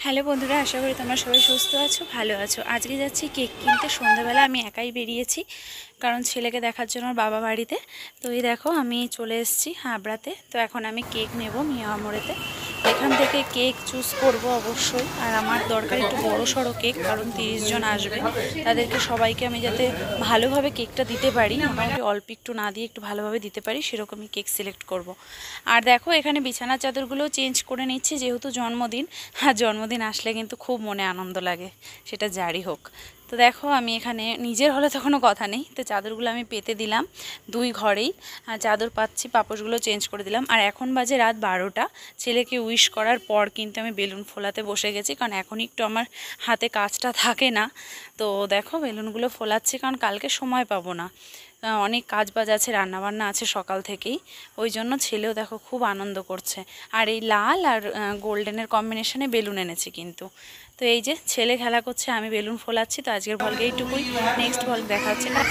Hello বন্ধুরা, আশা করি তোমরা সবাই সুস্থ আছো, ভালো আছো। আজকে যাচ্ছি কেক কিনতে। সন্ধ্যাবেলা আমি একাই বেরিয়েছি, কারণ ছেলেকে দেখার জন্য বাবা বাড়িতে। তো এই দেখো আমি চলে এসেছি হাবড়াতে। তো এখন আমি কেক নেব মিয়ামোড়েতে। এখান থেকে কেক চুজ করব অবশ্যই। আর আমার দরকার একটু বড় সড়ো কেক, কারণ 30 জন আসবে। তাদেরকে সবাইকে আমি যাতে ভালোভাবে কেকটা দিতে পারি, মোটামুটি অল্প একটু না দিয়ে একটু ভালোভাবে দিতে পারি, সেরকমই কেক সিলেক্ট করব। আর দেখো এখানে বিছানার চাদরগুলোও চেঞ্জ করে নিচ্ছি, যেহেতু জন্মদিন। আর জন্মদিন আসলে কিন্তু খুব মনে আনন্দ লাগে, সেটা যারই হোক। তো দেখো আমি এখানে নিজের হলে তো কোনো কথা নেই, তো চাদরগুলো আমি পেতে দিলাম দুই ঘরেই। চাদর পাচ্ছি, পাপোশগুলো চেঞ্জ করে দিলাম। আর এখন বাজে রাত 12টা। ছেলেকে উইশ করার পর কিন্তু আমি বেলুন ফোলাতে বসে গেছি, কারণ এখন একটু আমার হাতে কাজটা থাকে না। তো দেখো বেলুনগুলো ফোলাচ্ছি, কারণ কালকে সময় পাবো না, অনেক কাজ বাজ আছে, রান্নাবান্না আছে সকাল থেকেই। ওই জন্য ছেলেও দেখো খুব আনন্দ করছে। আর এই লাল আর গোল্ডেনের কম্বিনেশনে বেলুন এনেছি কিন্তু। তো এই যে ছেলে খেলা করছে, আমি বেলুন ফোলাচ্ছি। তো আজকের ভ্লগে এইটুকুই, নেক্সট ভ্লগ দেখা হচ্ছে।